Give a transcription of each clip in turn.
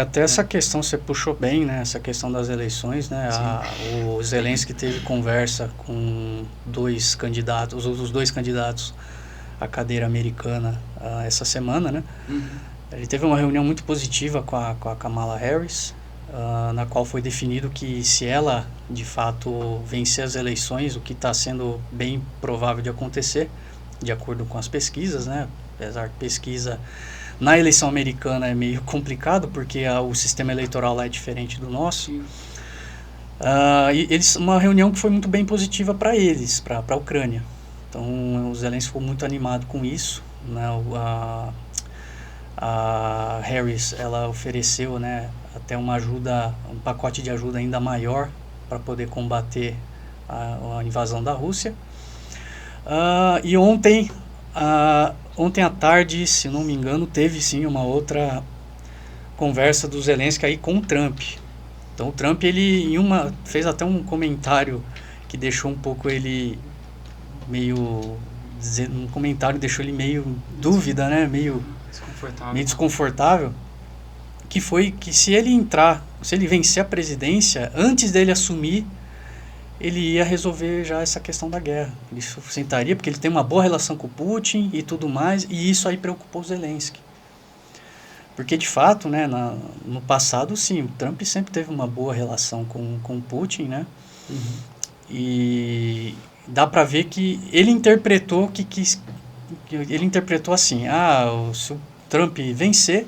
Até essa questão você puxou bem, né? Essa questão das eleições, né? O Zelensky teve conversa com os dois candidatos à cadeira americana essa semana, né? Ele teve uma reunião muito positiva com a Kamala Harris, na qual foi definido que se ela, de fato, vencer as eleições, o que está sendo bem provável de acontecer, de acordo com as pesquisas, né? Apesar que pesquisa na eleição americana é meio complicado, porque o sistema eleitoral lá é diferente do nosso. Uma reunião que foi muito bem positiva para eles, para a Ucrânia. Então, o Zelensky ficou muito animado com isso, né? A Harris, ela ofereceu, né, até um pacote de ajuda ainda maior para poder combater a invasão da Rússia. E ontem à tarde, se não me engano, teve sim uma outra conversa do Zelensky aí com o Trump. Então o Trump, ele fez até um comentário que deixou um pouco ele meio deixou ele meio dúvida, né? Meio desconfortável, que foi que se ele vencer a presidência, antes dele assumir, ele ia resolver já essa questão da guerra. Ele sentaria, porque ele tem uma boa relação com o Putin e tudo mais, e isso aí preocupou o Zelensky. Porque, de fato, né, no passado, sim, o Trump sempre teve uma boa relação com o Putin, né? E dá para ver que ele interpretou assim, se o Trump vencer,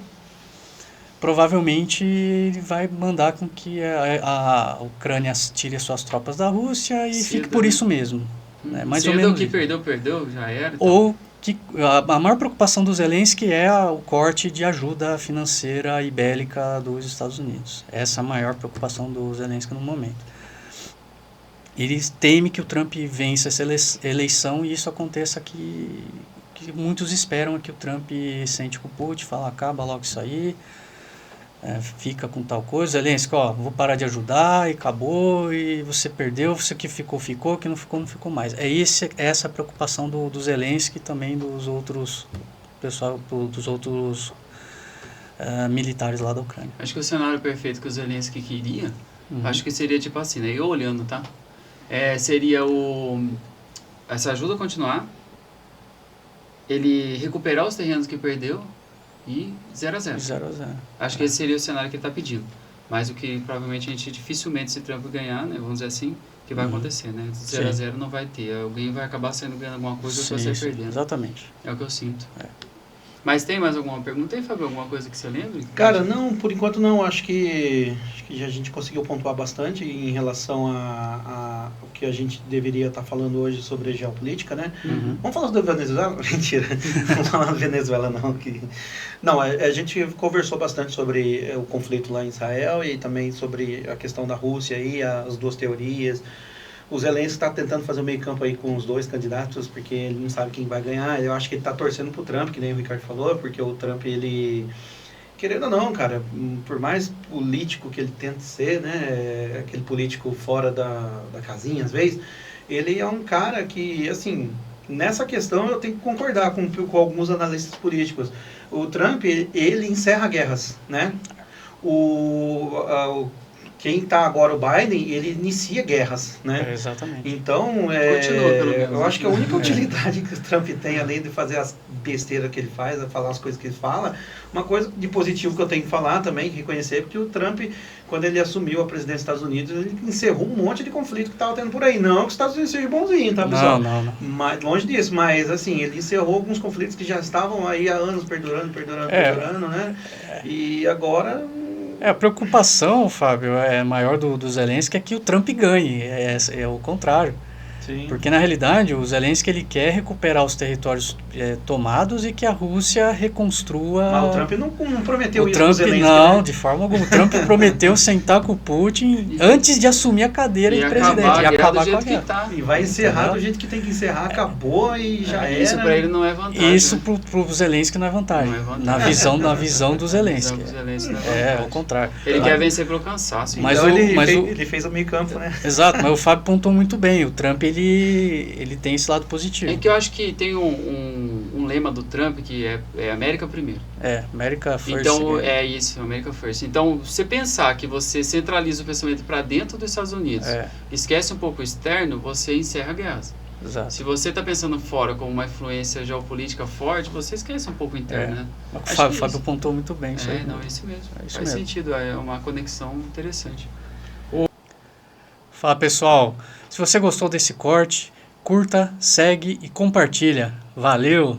provavelmente ele vai mandar com que a Ucrânia tire suas tropas da Rússia e fique por isso mesmo. Né? Mais ou menos. Que perdeu, já era. Então. Ou que a maior preocupação do Zelensky é o corte de ajuda financeira e bélica dos Estados Unidos. Essa é a maior preocupação do Zelensky no momento. Ele teme que o Trump vença essa eleição e isso aconteça que muitos esperam que o Trump sente com o Putin, fala, acaba logo isso aí, fica com tal coisa, Zelensky, vou parar de ajudar e acabou, e você perdeu, você que ficou, que não ficou mais. Essa a preocupação do Zelensky e também dos outros militares lá da Ucrânia. Acho que o cenário perfeito que o Zelensky queria, acho que seria tipo assim, né? Eu olhando, tá? Seria essa ajuda continuar, ele recuperar os terrenos que perdeu e 0-0. 0-0. Acho que esse seria o cenário que ele está pedindo. Mas o que provavelmente a gente dificilmente, se Trump ganhar, né, vamos dizer assim, que vai acontecer, né? 0-0 não vai ter. Alguém vai acabar ganhando alguma coisa ou você perdendo. Exatamente. É o que eu sinto. Mas tem mais alguma pergunta aí, Fábio? Alguma coisa que você lembre? Cara, não, por enquanto não. Acho que a gente conseguiu pontuar bastante em relação a o que a gente deveria estar falando hoje sobre geopolítica, né? Vamos falar da Venezuela? Mentira, não vamos falar da Venezuela não. Não, a gente conversou bastante sobre o conflito lá em Israel e também sobre a questão da Rússia e as duas teorias. O Zelensky está tentando fazer o meio campo aí com os dois candidatos, porque ele não sabe quem vai ganhar. Eu acho que ele está torcendo pro Trump, que nem o Ricardo falou, porque o Trump, ele... Querendo ou não, cara, por mais político que ele tente ser, né, aquele político fora da casinha, às vezes, ele é um cara que, assim, nessa questão eu tenho que concordar com alguns analistas políticos. O Trump, ele encerra guerras, né? Quem está agora, o Biden, ele inicia guerras, né? Exatamente. Então, Continua, pelo menos, eu acho que a única utilidade que o Trump tem, além de fazer as besteiras que ele faz, falar as coisas que ele fala, uma coisa de positivo que eu tenho que falar também, que reconhecer, porque o Trump, quando ele assumiu a presidência dos Estados Unidos, ele encerrou um monte de conflito que estava tendo por aí. Não que os Estados Unidos seja bonzinho, tá, pessoal? Não. Mas, longe disso, mas assim, ele encerrou alguns conflitos que já estavam aí há anos perdurando, né? E agora... A preocupação, Fábio, maior do Zelensky é que o Trump ganhe, é o contrário. Sim. Porque, na realidade, o Zelensky ele quer recuperar os territórios tomados e que a Rússia reconstrua... Mas o Trump não prometeu isso pro Zelensky, não, né? de forma alguma. O Trump prometeu sentar com o Putin antes de assumir a cadeira de presidente. E acabar com a guerra. Tá. E vai encerrar do jeito que tem que encerrar, acabou e já era. Isso para ele não é vantagem. Isso pro Zelensky não é vantagem. Não é vantagem. Na visão do Zelensky. Ao contrário. Ele quer vencer pelo cansaço. Mas então ele fez o meio campo, né? Exato, mas o Fábio pontuou muito bem. O Trump, ele tem esse lado positivo. É que eu acho que tem um um lema do Trump que é América primeiro. América First. Então, é isso, América First. Então, você pensar que você centraliza o pensamento para dentro dos Estados Unidos, esquece um pouco o externo, você encerra guerras. Exato. Se você está pensando fora como uma influência geopolítica forte, você esquece um pouco o interno, né? O Fábio apontou muito bem isso aí. Não, é isso mesmo. Isso Faz mesmo. sentido, é uma conexão interessante. Fala, pessoal. Se você gostou desse corte, curta, segue e compartilha. Valeu!